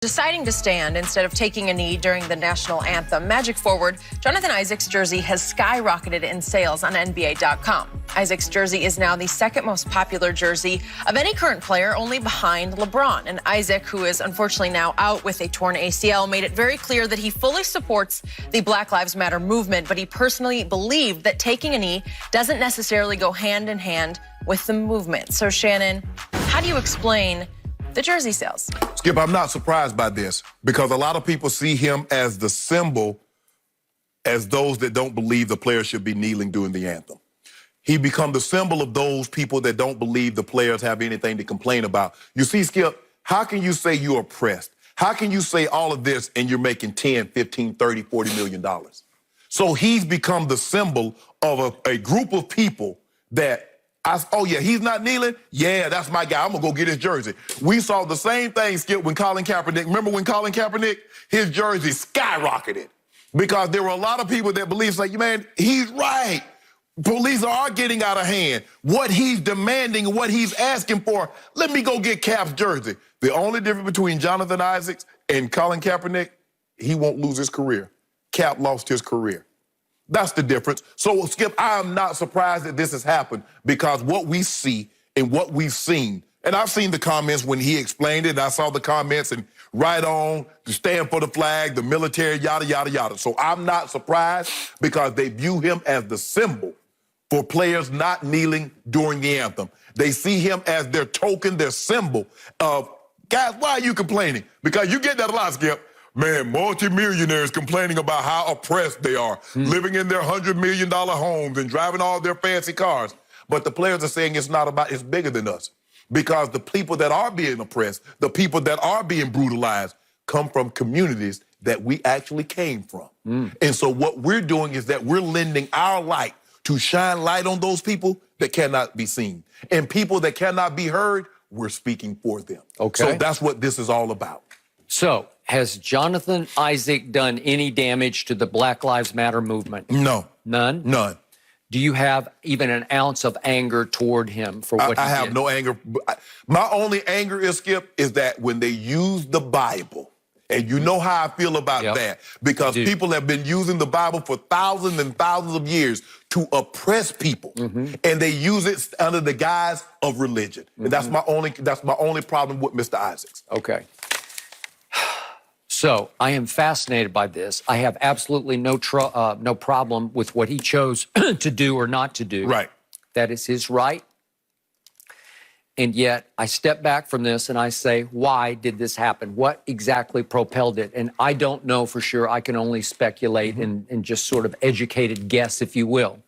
Deciding to stand instead of taking a knee during the national anthem, Magic forward Jonathan Isaac's jersey has skyrocketed in sales on NBA.com. Isaac's jersey is now the second most popular jersey of any current player, only behind LeBron. And Issac, who is unfortunately now out with a torn ACL, made it very clear that he fully supports the Black Lives Matter movement, but he personally believed that taking a knee doesn't necessarily go hand in hand with the movement. So, Shannon, how do you explain the jersey sales? Skip, I'm not surprised by this because a lot of people see him as the symbol as those that don't believe the players should be kneeling during the anthem. He become the symbol of those people that don't believe the players have anything to complain about. You see, Skip, how can you say you're oppressed? How can you say all of this and you're making 10, 15, 30, 40 million dollars? So he's become the symbol of a group of people that oh, yeah, he's not kneeling? Yeah, that's my guy. I'm going to go get his jersey. We saw the same thing, Skip, when Colin Kaepernick, remember when Colin Kaepernick, his jersey skyrocketed because there were a lot of people that believe, like, man, he's right. Police are getting out of hand. What he's demanding and what he's asking for, let me go get Cap's jersey. The only difference between Jonathan Isaacs and Colin Kaepernick, he won't lose his career. Cap lost his career. That's the difference. So, Skip, I am not surprised that this has happened because what we see and what we've seen, and I've seen the comments when he explained it, and I saw the comments and right on, to stand for the flag, the military, yada, yada, yada. So I'm not surprised because they view him as the symbol for players not kneeling during the anthem. They see him as their token, their symbol of, guys, why are you complaining? Because you get that a lot, Skip. Man, multimillionaires complaining about how oppressed they are, living in their $100 million homes and driving all their fancy cars. But the players are saying it's not about, it's bigger than us. Because the people that are being oppressed, the people that are being brutalized, come from communities that we actually came from. And so what we're doing is that we're lending our light to shine light on those people that cannot be seen. And people that cannot be heard, we're speaking for them. Okay. So that's what this is all about. So, has Jonathan Isaac done any damage to the Black Lives Matter movement? No. None? None. Do you have even an ounce of anger toward him for what he did? I have no anger. My only anger is, Skip, is that when they use the Bible, and you know how I feel about that, because people have been using the Bible for thousands and thousands of years to oppress people, and they use it under the guise of religion. And that's my only problem with Mr. Isaacs. Okay. So I am fascinated by this. I have absolutely no problem with what he chose to do or not to do. Right. That is his right. And yet I step back from this and I say, why did this happen? What exactly propelled it? And I don't know for sure. I can only speculate and just sort of educated guess, if you will.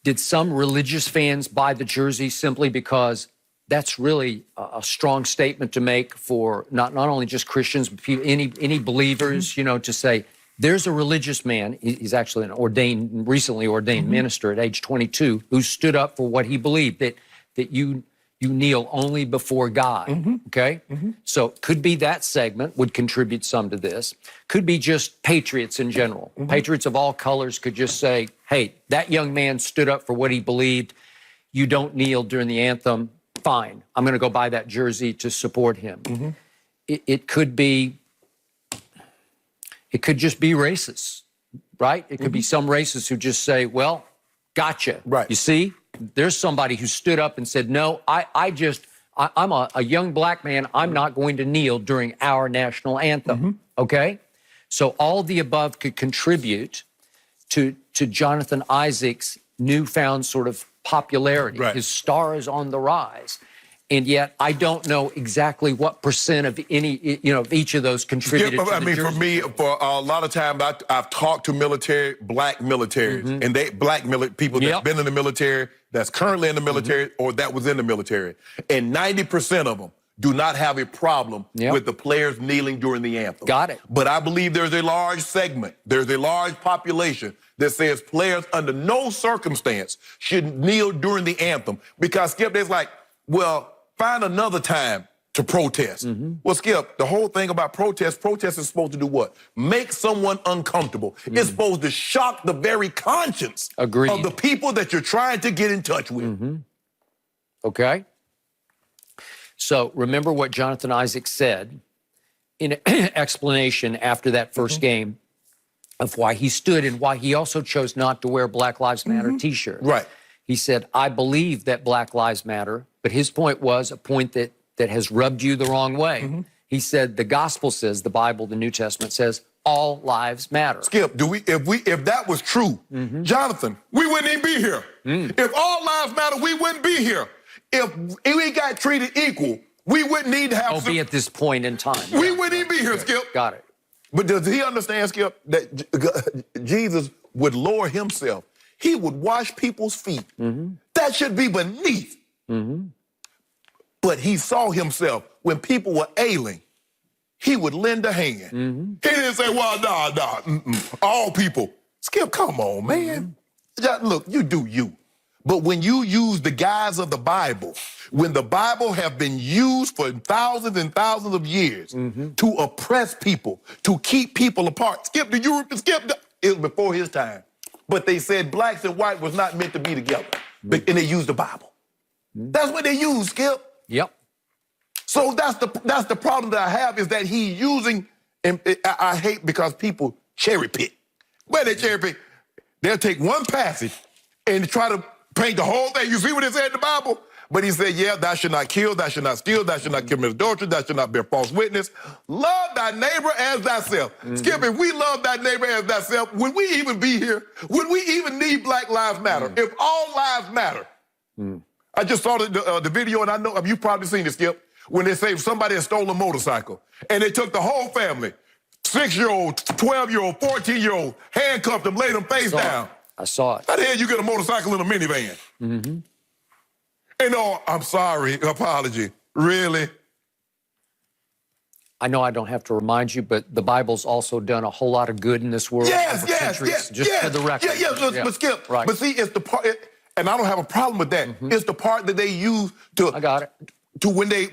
Did some religious fans buy the jersey simply because that's really a strong statement to make for not only just Christians, but any believers, you know, to say, there's a religious man, he's actually an recently ordained minister at age 22, who stood up for what he believed, that you kneel only before God, okay? So could be that segment would contribute some to this. Could be just patriots in general. Patriots of all colors could just say, hey, that young man stood up for what he believed. You don't kneel during the anthem. Fine, I'm going to go buy that jersey to support him. It could be, it could just be racist, right? It could be some racists who just say, well, gotcha. Right. You see, there's somebody who stood up and said, no, I'm a young black man. I'm not going to kneel during our national anthem, okay? So all the above could contribute to Jonathan Isaac's newfound sort of popularity. Right. His star is on the rise. And yet I don't know exactly what percent of of each of those contributed to the jersey. For me, for a lot of time, I've talked to black militaries, and people that's been in the military, that's currently in the military, or that was in the military. And 90% of them do not have a problem with the players kneeling during the anthem. Got it. But I believe there's a large segment, there's a large population that says players under no circumstance should kneel during the anthem. Because, Skip, there's like, well, find another time to protest. Well, Skip, the whole thing about protest is supposed to do what? Make someone uncomfortable. It's supposed to shock the very conscience of the people that you're trying to get in touch with. Okay. So remember what Jonathan Isaac said in explanation after that first game of why he stood and why he also chose not to wear Black Lives Matter T-shirt. Right. He said, I believe that Black Lives Matter, but his point was a point that has rubbed you the wrong way. He said, the gospel says, the Bible, the New Testament says, all lives matter. Skip, if that was true, Jonathan, we wouldn't even be here. If all lives matter, we wouldn't be here. If we got treated equal, we wouldn't need to have... Be at this point in time. We wouldn't even be here, Skip. Got it. But does he understand, Skip, that Jesus would lower himself? He would wash people's feet. That should be beneath. But he saw himself when people were ailing. He would lend a hand. He didn't say, well, nah, all people. Skip, come on, man. Look, you do you. But when you use the guise of the Bible, when the Bible have been used for thousands and thousands of years to oppress people, to keep people apart. Skip, it was before his time. But they said blacks and white was not meant to be together. And they used the Bible. That's what they used, Skip. Yep. So that's the problem that I have, is that he using, and I hate because people cherry pick. Where they cherry pick? They'll take one passage and try to paint the whole thing. You see what it said in the Bible? But he said, yeah, thou should not kill, thou should not steal, thou should not commit adultery, thou should not bear false witness. Love thy neighbor as thyself. Skip, if we love thy neighbor as thyself, would we even be here? Would we even need Black Lives Matter? If all lives matter. I just saw the video, and I know you've probably seen it, Skip, when they say somebody had stolen a motorcycle, and they took the whole family, 6-year-old, 12-year-old, 14-year-old, handcuffed them, laid them face down. I saw it. How the hell you get a motorcycle in a minivan? And oh, I'm sorry, apology. Really? I know I don't have to remind you, but the Bible's also done a whole lot of good in this world. Yes, Just for the record. But Skip, right. But see, it's the part, and I don't have a problem with that. It's the part that they use to... I got it. To when they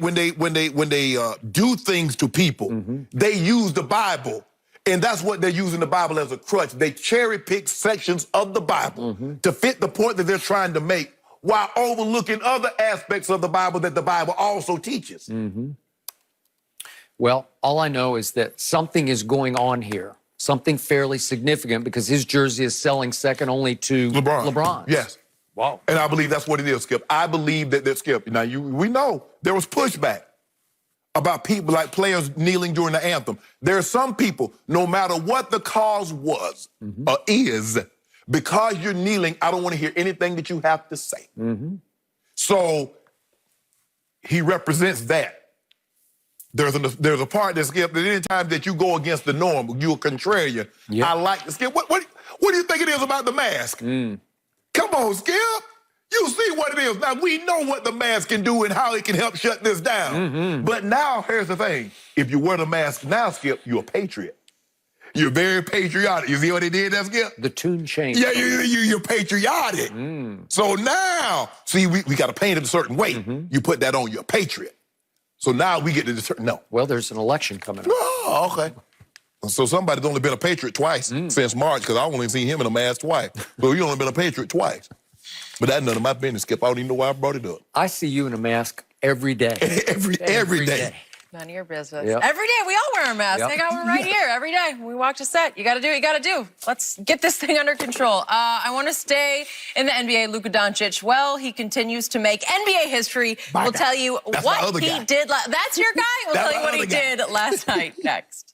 do things to people, they use the Bible. And that's what they're using the Bible as a crutch. They cherry pick sections of the Bible to fit the point that they're trying to make, while overlooking other aspects of the Bible that the Bible also teaches. Well, all I know is that something is going on here, something fairly significant, because his jersey is selling second only to LeBron's. Yes. Wow. And I believe that's what it is, Skip. I believe that Skip. Now, we know there was pushback about people, like players kneeling during the anthem. There are some people, no matter what the cause was or is, because you're kneeling, I don't want to hear anything that you have to say. So he represents that. There's a part that, Skip, that any time that you go against the norm, you're a contrarian. Yep. I like to Skip. What do you think it is about the mask? Come on, Skip. You see what it is. Now, we know what the mask can do and how it can help shut this down. But now, here's the thing. If you wear the mask now, Skip, you're a patriot. You're very patriotic. You see what he did there, Skip? The tune changed. Yeah, you're patriotic. So now, see, we got to paint it a certain way. You put that on, you're a patriot. So now we get to determine, no. Well, there's an election coming up. Oh, okay. So somebody's only been a patriot twice since March, because I only seen him in a mask twice. So you only been a patriot twice. But that's none of my business, Skip. I don't even know why I brought it up. I see you in a mask every day. every day. None of your business. Yep. Every day we all wear a mask. Yep. I got one right here. Every day we walk to set. You got to do what you got to do. Let's get this thing under control. I want to stay in the NBA. Luka Doncic, well, he continues to make NBA history. We'll tell you what he did. That's your guy. We'll tell you what he did last night. Next.